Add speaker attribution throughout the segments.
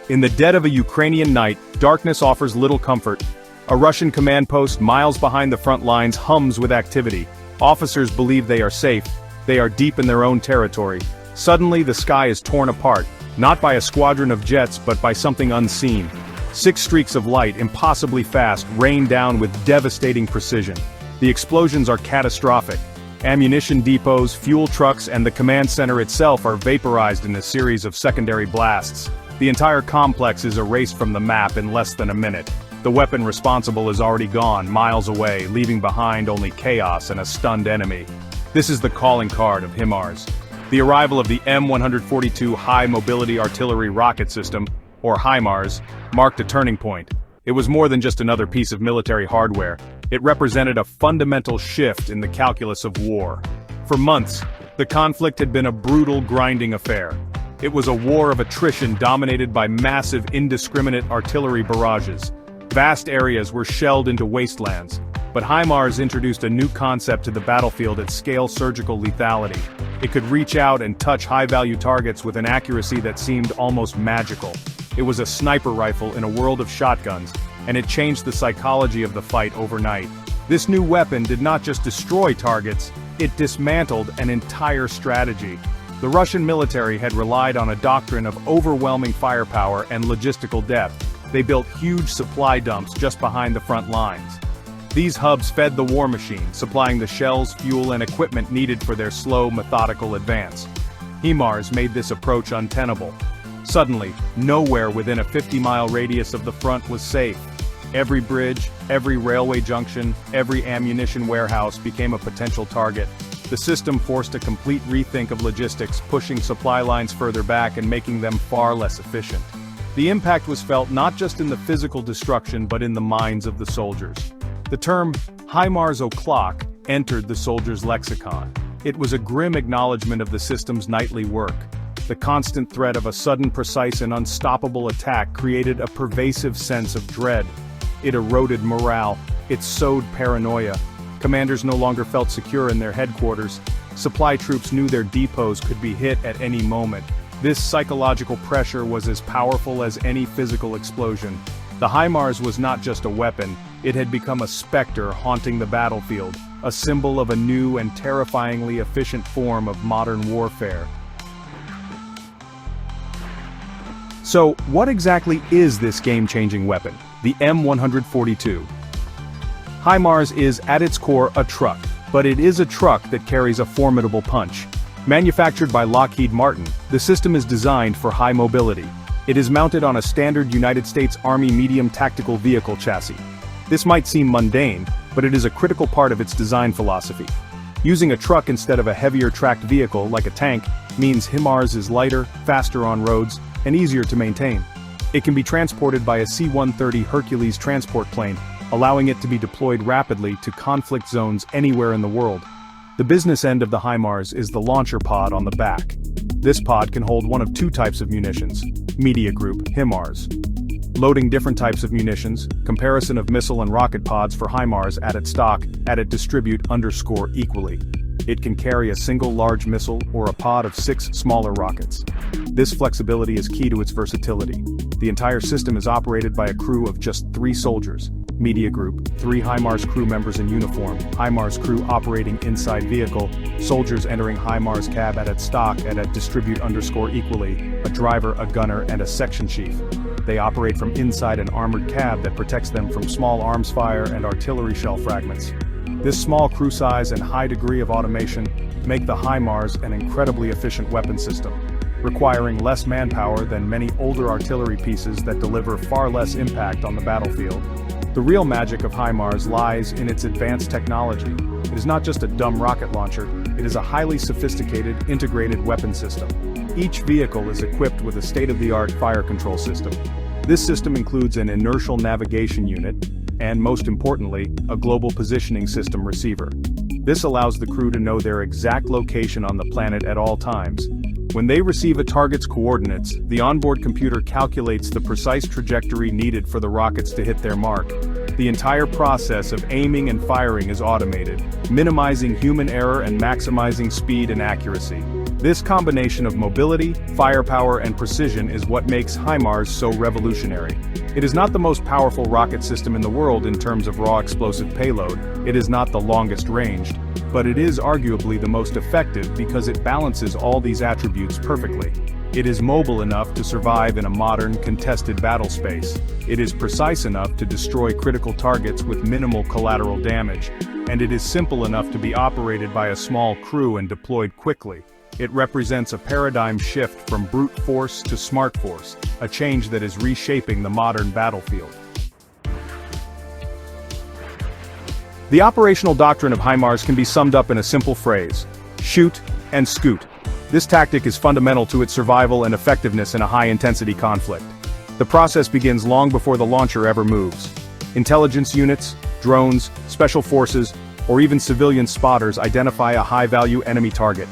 Speaker 1: In the dead of a Ukrainian night, darkness offers little comfort. A Russian command post miles behind the front lines hums with activity. Officers believe they are safe. They are deep in their own territory. Suddenly the sky is torn apart, not by a squadron of jets but by something unseen. 6 streaks of light, impossibly fast, rain down with devastating precision. The explosions are catastrophic. Ammunition depots, fuel trucks, and the command center itself are vaporized in a series of secondary blasts. The entire complex is erased from the map in less than a minute. The weapon responsible is already gone, miles away, leaving behind only chaos and a stunned enemy. This is the calling card of HIMARS. The arrival of the M142 High Mobility Artillery Rocket System, or HIMARS, marked a turning point. It was more than just another piece of military hardware. It represented a fundamental shift in the calculus of war. For months, the conflict had been a brutal, grinding affair. It was a war of attrition dominated by massive, indiscriminate artillery barrages. Vast areas were shelled into wastelands. But HIMARS introduced a new concept to the battlefield at scale: surgical lethality. It could reach out and touch high-value targets with an accuracy that seemed almost magical. It was a sniper rifle in a world of shotguns, and it changed the psychology of the fight overnight. This new weapon did not just destroy targets, it dismantled an entire strategy. The Russian military had relied on a doctrine of overwhelming firepower and logistical depth. They built huge supply dumps just behind the front lines. These hubs fed the war machine, supplying the shells, fuel, and equipment needed for their slow, methodical advance. HIMARS made this approach untenable. Suddenly, nowhere within a 50-mile radius of the front was safe. Every bridge, every railway junction, every ammunition warehouse became a potential target. The system forced a complete rethink of logistics, pushing supply lines further back and making them far less efficient. The impact was felt not just in the physical destruction but in the minds of the soldiers. The term HIMARS o'clock entered the soldiers' lexicon. It was a grim acknowledgement of the system's nightly work. The constant threat of a sudden, precise, and unstoppable attack created a pervasive sense of dread. It eroded morale. It sowed paranoia. Commanders no longer felt secure in their headquarters. Supply troops knew their depots could be hit at any moment. This psychological pressure was as powerful as any physical explosion. The HIMARS was not just a weapon, it had become a specter haunting the battlefield, a symbol of a new and terrifyingly efficient form of modern warfare. So, what exactly is this game-changing weapon, the M142? HIMARS is, at its core, a truck, but it is a truck that carries a formidable punch. Manufactured by Lockheed Martin, the system is designed for high mobility. It is mounted on a standard United States Army medium tactical vehicle chassis. This might seem mundane, but it is a critical part of its design philosophy. Using a truck instead of a heavier tracked vehicle like a tank means HIMARS is lighter, faster on roads, and easier to maintain. It can be transported by a C-130 Hercules transport plane, allowing it to be deployed rapidly to conflict zones anywhere in the world. The business end of the HIMARS is the launcher pod on the back. This pod can hold one of 2 types of munitions. Media Group, HIMARS. Loading different types of munitions, comparison of missile and rocket pods for HIMARS added stock, added distribute _equally. It can carry a single large missile or a pod of 6 smaller rockets. This flexibility is key to its versatility. The entire system is operated by a crew of just 3 soldiers. Media Group, 3 HIMARS crew members in uniform, HIMARS crew operating inside vehicle, soldiers entering HIMARS cab at stock at distribute _equally, a driver, a gunner, and a section chief. They operate from inside an armored cab that protects them from small arms fire and artillery shell fragments. This small crew size and high degree of automation make the HIMARS an incredibly efficient weapon system, requiring less manpower than many older artillery pieces that deliver far less impact on the battlefield. The real magic of HIMARS lies in its advanced technology. It is not just a dumb rocket launcher, it is a highly sophisticated, integrated weapon system. Each vehicle is equipped with a state-of-the-art fire control system. This system includes an inertial navigation unit, and most importantly, a global positioning system receiver. This allows the crew to know their exact location on the planet at all times. When they receive a target's coordinates, the onboard computer calculates the precise trajectory needed for the rockets to hit their mark. The entire process of aiming and firing is automated, minimizing human error and maximizing speed and accuracy. This combination of mobility, firepower, and precision is what makes HIMARS so revolutionary. It is not the most powerful rocket system in the world in terms of raw explosive payload, it is not the longest ranged, but it is arguably the most effective because it balances all these attributes perfectly. It is mobile enough to survive in a modern, contested battle space. It is precise enough to destroy critical targets with minimal collateral damage. And it is simple enough to be operated by a small crew and deployed quickly. It represents a paradigm shift from brute force to smart force, a change that is reshaping the modern battlefield. The operational doctrine of HIMARS can be summed up in a simple phrase: shoot and scoot. This tactic is fundamental to its survival and effectiveness in a high-intensity conflict. The process begins long before the launcher ever moves. Intelligence units, drones, special forces, or even civilian spotters identify a high-value enemy target.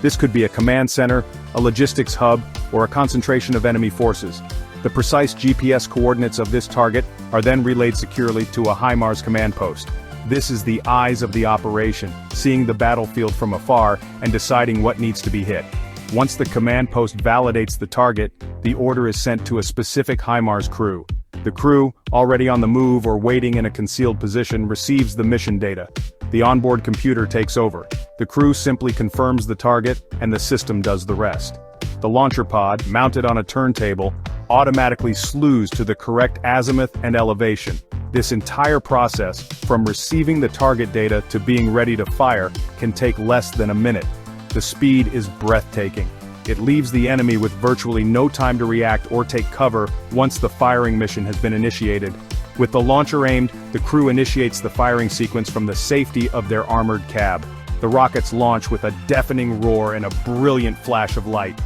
Speaker 1: This could be a command center, a logistics hub, or a concentration of enemy forces. The precise GPS coordinates of this target are then relayed securely to a HIMARS command post. This is the eyes of the operation, seeing the battlefield from afar and deciding what needs to be hit. Once the command post validates the target, the order is sent to a specific HIMARS crew. The crew, already on the move or waiting in a concealed position, receives the mission data. The onboard computer takes over. The crew simply confirms the target, and the system does the rest. The launcher pod, mounted on a turntable, automatically slews to the correct azimuth and elevation. This entire process, from receiving the target data to being ready to fire, can take less than a minute. The speed is breathtaking. It leaves the enemy with virtually no time to react or take cover once the firing mission has been initiated. With the launcher aimed, the crew initiates the firing sequence from the safety of their armored cab. The rockets launch with a deafening roar and a brilliant flash of light.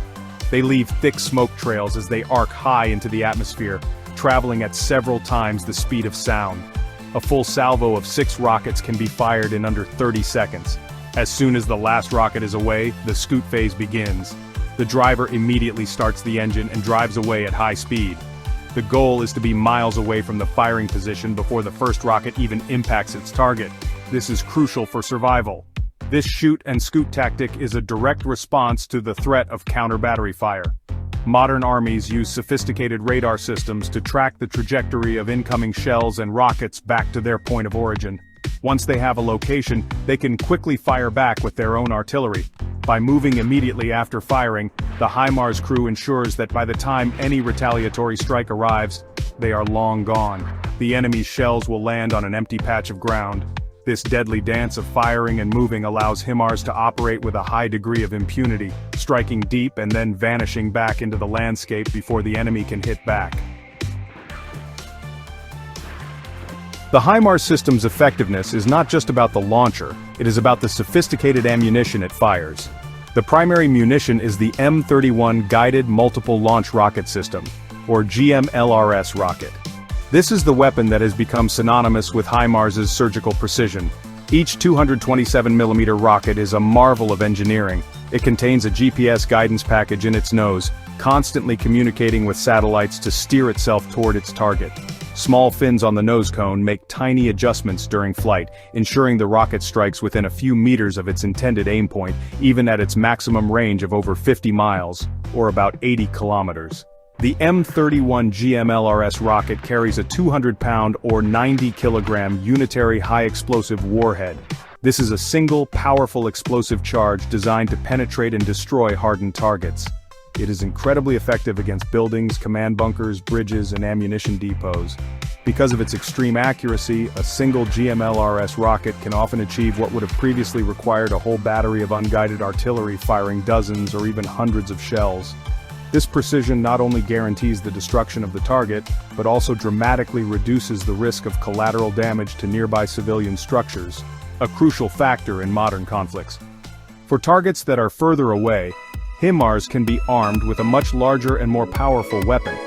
Speaker 1: They leave thick smoke trails as they arc high into the atmosphere, traveling at several times the speed of sound. A full salvo of 6 rockets can be fired in under 30 seconds. As soon as the last rocket is away, the scoot phase begins. The driver immediately starts the engine and drives away at high speed. The goal is to be miles away from the firing position before the first rocket even impacts its target. This is crucial for survival. This shoot and scoot tactic is a direct response to the threat of counter-battery fire. Modern armies use sophisticated radar systems to track the trajectory of incoming shells and rockets back to their point of origin. Once they have a location, they can quickly fire back with their own artillery. By moving immediately after firing, the HIMARS crew ensures that by the time any retaliatory strike arrives, they are long gone. The enemy's shells will land on an empty patch of ground. This deadly dance of firing and moving allows HIMARS to operate with a high degree of impunity, striking deep and then vanishing back into the landscape before the enemy can hit back. The HIMARS system's effectiveness is not just about the launcher, it is about the sophisticated ammunition it fires. The primary munition is the M31 Guided Multiple Launch Rocket System, or GMLRS rocket. This is the weapon that has become synonymous with HIMARS's surgical precision. Each 227mm rocket is a marvel of engineering. It contains a GPS guidance package in its nose, constantly communicating with satellites to steer itself toward its target. Small fins on the nose cone make tiny adjustments during flight, ensuring the rocket strikes within a few meters of its intended aim point, even at its maximum range of over 50 miles, or about 80 kilometers. The M31 GMLRS rocket carries a 200-pound or 90-kilogram unitary high-explosive warhead. This is a single, powerful explosive charge designed to penetrate and destroy hardened targets. It is incredibly effective against buildings, command bunkers, bridges, and ammunition depots. Because of its extreme accuracy, a single GMLRS rocket can often achieve what would have previously required a whole battery of unguided artillery firing dozens or even hundreds of shells. This precision not only guarantees the destruction of the target, but also dramatically reduces the risk of collateral damage to nearby civilian structures, a crucial factor in modern conflicts. For targets that are further away, HIMARS can be armed with a much larger and more powerful weapon,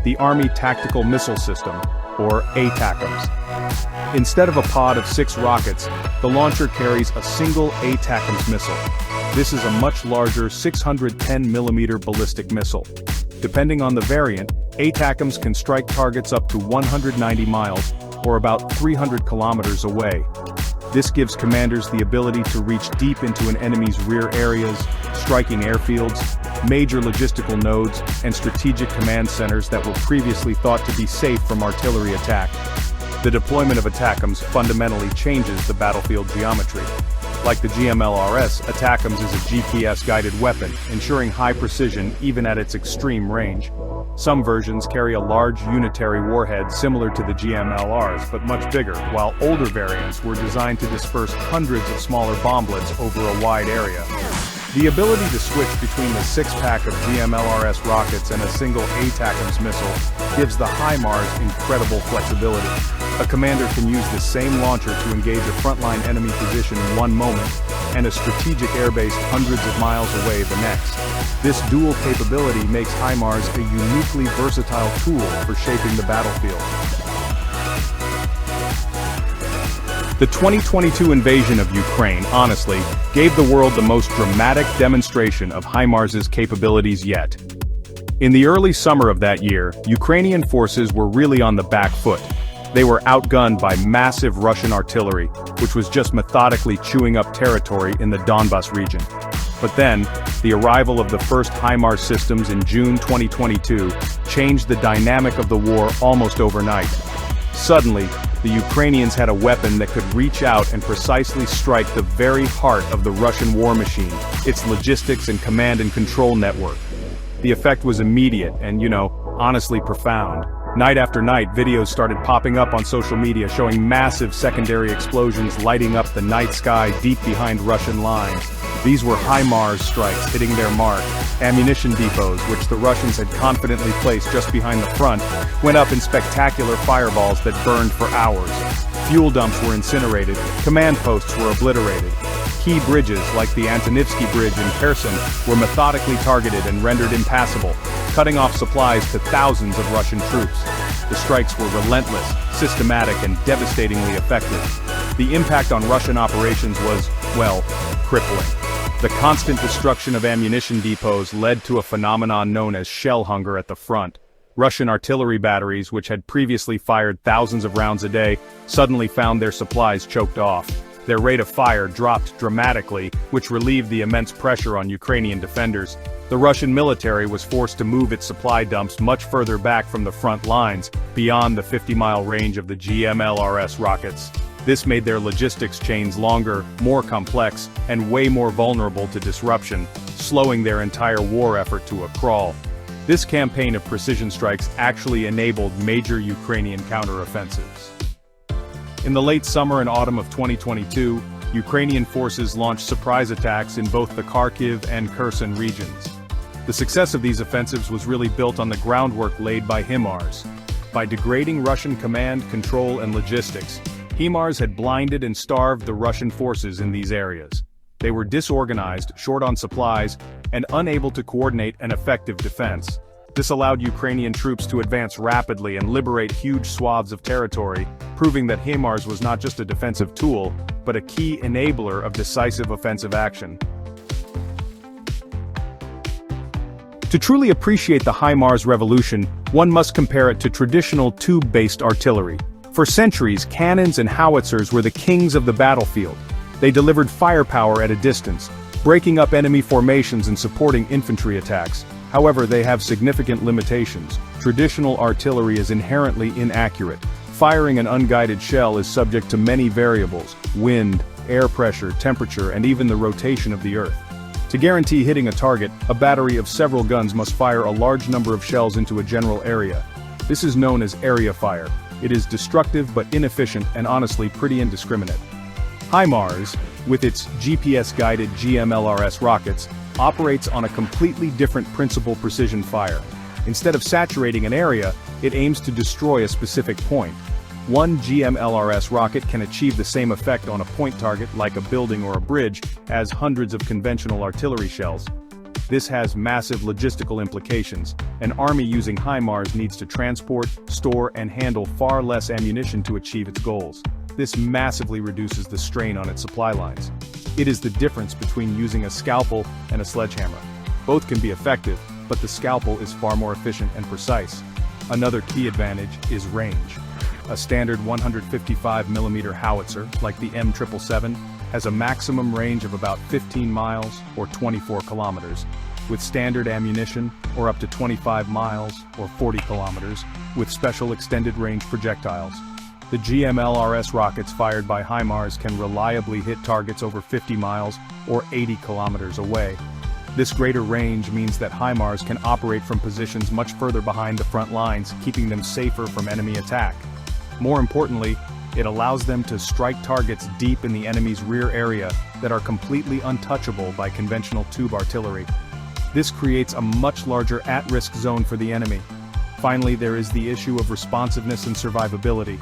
Speaker 1: the Army Tactical Missile System, or ATACMS. Instead of a pod of 6 rockets, the launcher carries a single ATACMS missile. This is a much larger 610mm ballistic missile. Depending on the variant, ATACMS can strike targets up to 190 miles, or about 300 kilometers away. This gives commanders the ability to reach deep into an enemy's rear areas, striking airfields, major logistical nodes, and strategic command centers that were previously thought to be safe from artillery attack. The deployment of ATACMS fundamentally changes the battlefield geometry. Like the GMLRS, ATACMS is a GPS-guided weapon, ensuring high precision even at its extreme range. Some versions carry a large unitary warhead similar to the GMLRs but much bigger, while older variants were designed to disperse hundreds of smaller bomblets over a wide area. The ability to switch between the six-pack of GMLRS rockets and a single ATACMS missile gives the HIMARS incredible flexibility. A commander can use the same launcher to engage a frontline enemy position in one moment, and a strategic airbase hundreds of miles away the next. This dual capability makes HIMARS a uniquely versatile tool for shaping the battlefield. The 2022 invasion of Ukraine, honestly, gave the world the most dramatic demonstration of HIMARS's capabilities yet. In the early summer of that year, Ukrainian forces were really on the back foot. They were outgunned by massive Russian artillery, which was just methodically chewing up territory in the Donbas region. But then, the arrival of the first HIMARS systems in June 2022 changed the dynamic of the war almost overnight. Suddenly, the Ukrainians had a weapon that could reach out and precisely strike the very heart of the Russian war machine, its logistics and command and control network. The effect was immediate and, honestly profound. Night after night, videos started popping up on social media showing massive secondary explosions lighting up the night sky deep behind Russian lines. These were HIMARS strikes hitting their mark. Ammunition depots, which the Russians had confidently placed just behind the front, went up in spectacular fireballs that burned for hours. Fuel dumps were incinerated, command posts were obliterated. Key bridges, like the Antonivsky Bridge in Kherson, were methodically targeted and rendered impassable, cutting off supplies to thousands of Russian troops. The strikes were relentless, systematic, and devastatingly effective. The impact on Russian operations was, crippling. The constant destruction of ammunition depots led to a phenomenon known as shell hunger at the front. Russian artillery batteries, which had previously fired thousands of rounds a day, suddenly found their supplies choked off. Their rate of fire dropped dramatically, which relieved the immense pressure on Ukrainian defenders. The Russian military was forced to move its supply dumps much further back from the front lines, beyond the 50-mile range of the GMLRS rockets. This made their logistics chains longer, more complex, and way more vulnerable to disruption, slowing their entire war effort to a crawl. This campaign of precision strikes actually enabled major Ukrainian counteroffensives. In the late summer and autumn of 2022, Ukrainian forces launched surprise attacks in both the Kharkiv and Kherson regions. The success of these offensives was really built on the groundwork laid by HIMARS. By degrading Russian command, control, and logistics, HIMARS had blinded and starved the Russian forces in these areas. They were disorganized, short on supplies, and unable to coordinate an effective defense. This allowed Ukrainian troops to advance rapidly and liberate huge swaths of territory, proving that HIMARS was not just a defensive tool, but a key enabler of decisive offensive action. To truly appreciate the HIMARS revolution, one must compare it to traditional tube-based artillery. For centuries, cannons and howitzers were the kings of the battlefield. They delivered firepower at a distance, breaking up enemy formations and supporting infantry attacks. However, they have significant limitations. Traditional artillery is inherently inaccurate. Firing an unguided shell is subject to many variables: wind, air pressure, temperature, and even the rotation of the Earth. To guarantee hitting a target, a battery of several guns must fire a large number of shells into a general area. This is known as area fire. It is destructive but inefficient and honestly pretty indiscriminate. HIMARS, with its GPS-guided GMLRS rockets, operates on a completely different principle: precision fire. Instead of saturating an area, it aims to destroy a specific point. One GMLRS rocket can achieve the same effect on a point target like a building or a bridge as hundreds of conventional artillery shells. This has massive logistical implications. An army using HIMARS needs to transport, store, and handle far less ammunition to achieve its goals. This massively reduces the strain on its supply lines. It is the difference between using a scalpel and a sledgehammer. Both can be effective, but the scalpel is far more efficient and precise. Another key advantage is range. A standard 155mm howitzer, like the M777, has a maximum range of about 15 miles or 24 kilometers, with standard ammunition, or up to 25 miles or 40 kilometers, with special extended range projectiles. The GMLRS rockets fired by HIMARS can reliably hit targets over 50 miles or 80 kilometers away. This greater range means that HIMARS can operate from positions much further behind the front lines, keeping them safer from enemy attack. More importantly, it allows them to strike targets deep in the enemy's rear area that are completely untouchable by conventional tube artillery. This creates a much larger at-risk zone for the enemy. Finally, there is the issue of responsiveness and survivability.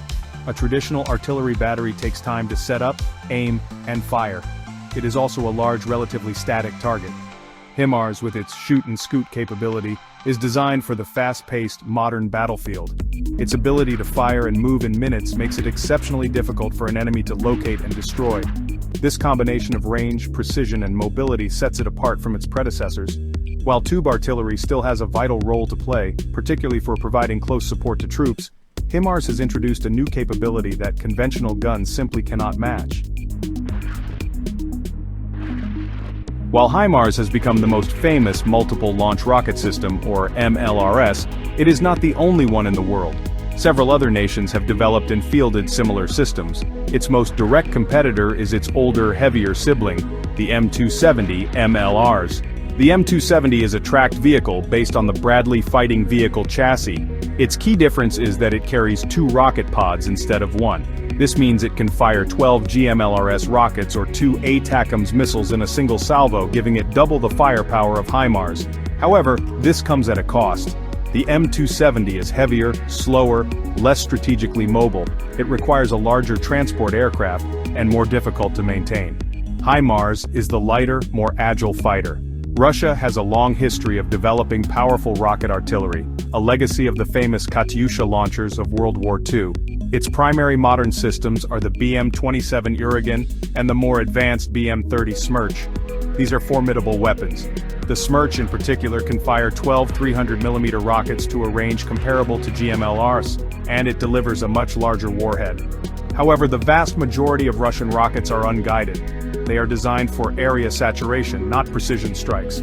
Speaker 1: A traditional artillery battery takes time to set up, aim, and fire. It is also a large, relatively static target. HIMARS, with its shoot-and-scoot capability, is designed for the fast-paced, modern battlefield. Its ability to fire and move in minutes makes it exceptionally difficult for an enemy to locate and destroy. This combination of range, precision, and mobility sets it apart from its predecessors. While tube artillery still has a vital role to play, particularly for providing close support to troops, HIMARS has introduced a new capability that conventional guns simply cannot match. While HIMARS has become the most famous multiple launch rocket system, or MLRS, it is not the only one in the world. Several other nations have developed and fielded similar systems. Its most direct competitor is its older, heavier sibling, the M270 MLRs. The M270 is a tracked vehicle based on the Bradley Fighting Vehicle chassis. Its key difference is that it carries 2 rocket pods instead of 1. This means it can fire 12 GMLRS rockets or 2 ATACMS missiles in a single salvo, giving it double the firepower of HIMARS. However, this comes at a cost. The M270 is heavier, slower, less strategically mobile. It requires a larger transport aircraft, and more difficult to maintain. HIMARS is the lighter, more agile fighter. Russia has a long history of developing powerful rocket artillery, a legacy of the famous Katyusha launchers of World War II. Its primary modern systems are the BM-27 Uragan and the more advanced BM-30 Smerch. These are formidable weapons. The Smerch in particular can fire 12 300mm rockets to a range comparable to GMLRs, and it delivers a much larger warhead. However, the vast majority of Russian rockets are unguided. They are designed for area saturation, not precision strikes.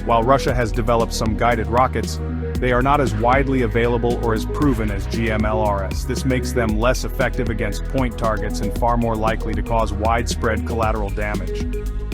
Speaker 1: While Russia has developed some guided rockets, they are not as widely available or as proven as GMLRS. This makes them less effective against point targets and far more likely to cause widespread collateral damage.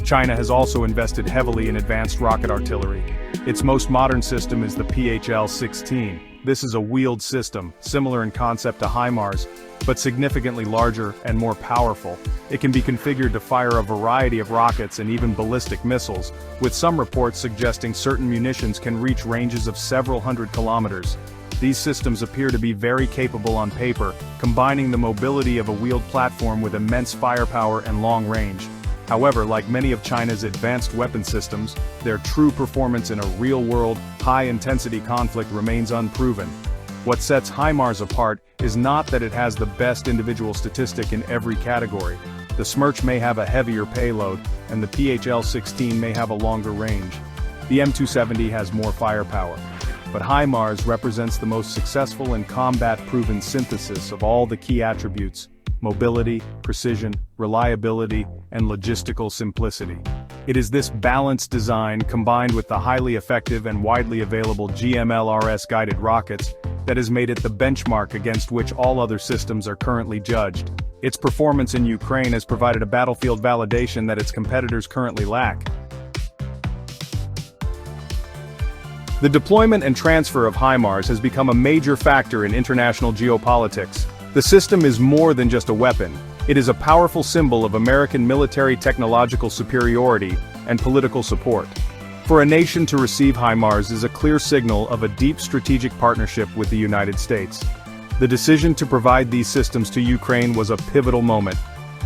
Speaker 1: China has also invested heavily in advanced rocket artillery. Its most modern system is the PHL-16. This is a wheeled system, similar in concept to HIMARS, but significantly larger and more powerful. It can be configured to fire a variety of rockets and even ballistic missiles, with some reports suggesting certain munitions can reach ranges of several hundred kilometers. These systems appear to be very capable on paper, combining the mobility of a wheeled platform with immense firepower and long range. However, like many of China's advanced weapon systems, their true performance in a real-world, high-intensity conflict remains unproven. What sets HIMARS apart is not that it has the best individual statistic in every category. The Smerch may have a heavier payload, and the PHL-16 may have a longer range. The M270 has more firepower. But HIMARS represents the most successful and combat-proven synthesis of all the key attributes: mobility, precision, reliability, and logistical simplicity. It is this balanced design, combined with the highly effective and widely available GMLRS guided rockets, that has made it the benchmark against which all other systems are currently judged. Its performance in Ukraine has provided a battlefield validation that its competitors currently lack. The deployment and transfer of HIMARS has become a major factor in international geopolitics. The system is more than just a weapon. It is a powerful symbol of American military technological superiority and political support. For a nation to receive HIMARS is a clear signal of a deep strategic partnership with the United States. The decision to provide these systems to Ukraine was a pivotal moment.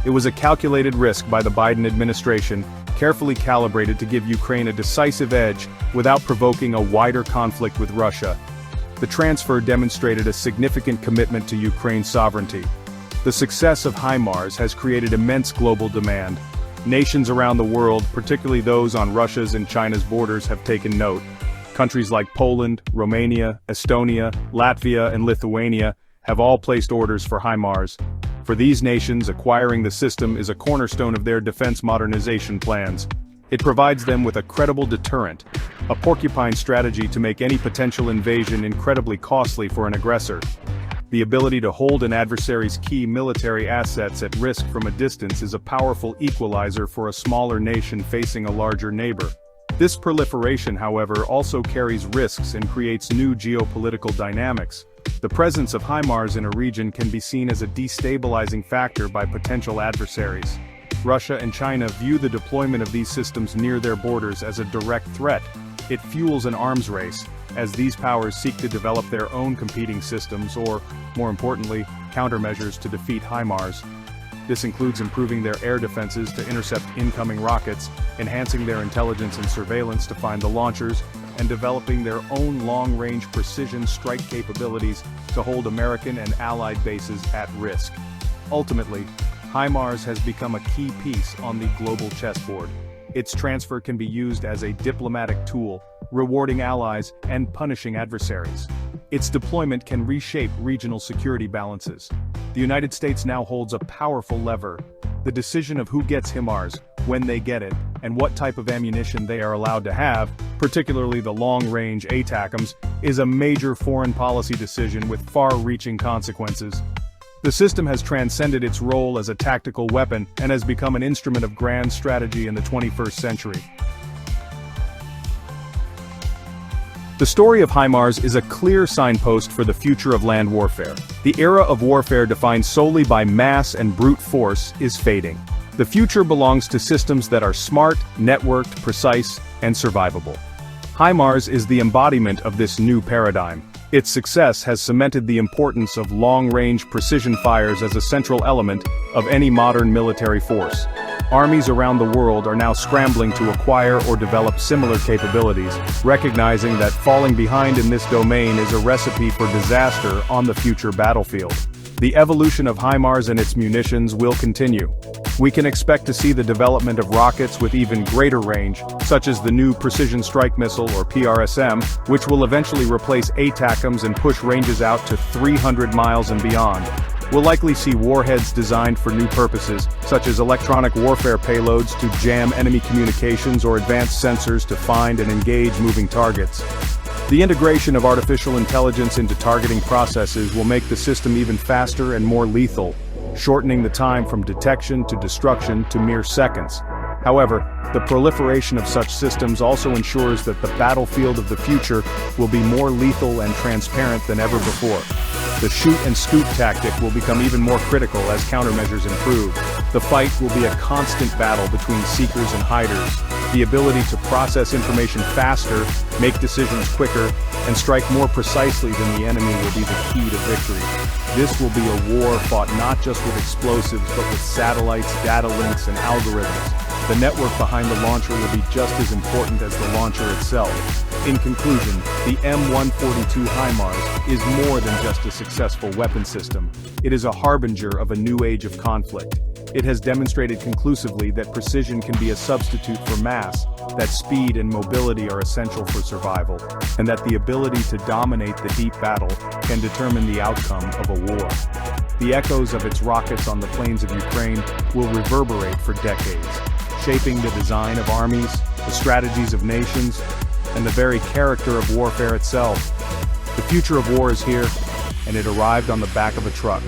Speaker 1: It was a calculated risk by the Biden administration, carefully calibrated to give Ukraine a decisive edge without provoking a wider conflict with Russia. The transfer demonstrated a significant commitment to Ukraine's sovereignty. The success of HIMARS has created immense global demand. Nations around the world, particularly those on Russia's and China's borders, have taken note. Countries like Poland, Romania, Estonia, Latvia, and Lithuania have all placed orders for HIMARS. For these nations, acquiring the system is a cornerstone of their defense modernization plans. It provides them with a credible deterrent, a porcupine strategy to make any potential invasion incredibly costly for an aggressor. The ability to hold an adversary's key military assets at risk from a distance is a powerful equalizer for a smaller nation facing a larger neighbor. This proliferation, however, also carries risks and creates new geopolitical dynamics. The presence of HIMARS in a region can be seen as a destabilizing factor by potential adversaries. Russia and China view the deployment of these systems near their borders as a direct threat. It fuels an arms race, as these powers seek to develop their own competing systems or, more importantly, countermeasures to defeat HIMARS. This includes improving their air defenses to intercept incoming rockets, enhancing their intelligence and surveillance to find the launchers, and developing their own long-range precision strike capabilities to hold American and Allied bases at risk. Ultimately, HIMARS has become a key piece on the global chessboard. Its transfer can be used as a diplomatic tool, rewarding allies and punishing adversaries. Its deployment can reshape regional security balances. The United States now holds a powerful lever. The decision of who gets HIMARS, when they get it, and what type of ammunition they are allowed to have, particularly the long-range ATACMS, is a major foreign policy decision with far-reaching consequences. The system has transcended its role as a tactical weapon and has become an instrument of grand strategy in the 21st century. The story of HIMARS is a clear signpost for the future of land warfare. The era of warfare defined solely by mass and brute force is fading. The future belongs to systems that are smart, networked, precise, and survivable. HIMARS is the embodiment of this new paradigm. Its success has cemented the importance of long-range precision fires as a central element of any modern military force. Armies around the world are now scrambling to acquire or develop similar capabilities, recognizing that falling behind in this domain is a recipe for disaster on the future battlefield. The evolution of HIMARS and its munitions will continue. We can expect to see the development of rockets with even greater range, such as the new Precision Strike Missile or PRSM, which will eventually replace ATACMS and push ranges out to 300 miles and beyond. We'll likely see warheads designed for new purposes, such as electronic warfare payloads to jam enemy communications or advanced sensors to find and engage moving targets. The integration of artificial intelligence into targeting processes will make the system even faster and more lethal, shortening the time from detection to destruction to mere seconds. However, the proliferation of such systems also ensures that the battlefield of the future will be more lethal and transparent than ever before. The shoot-and-scoop tactic will become even more critical as countermeasures improve. The fight will be a constant battle between seekers and hiders. The ability to process information faster, make decisions quicker, and strike more precisely than the enemy will be the key to victory. This will be a war fought not just with explosives but with satellites, data links, and algorithms. The network behind the launcher will be just as important as the launcher itself. In conclusion, the M142 HIMARS is more than just a successful weapon system. It is a harbinger of a new age of conflict. It has demonstrated conclusively that precision can be a substitute for mass, that speed and mobility are essential for survival, and that the ability to dominate the deep battle can determine the outcome of a war. The echoes of its rockets on the plains of Ukraine will reverberate for decades, shaping the design of armies, the strategies of nations, and the very character of warfare itself. The future of war is here, and it arrived on the back of a truck.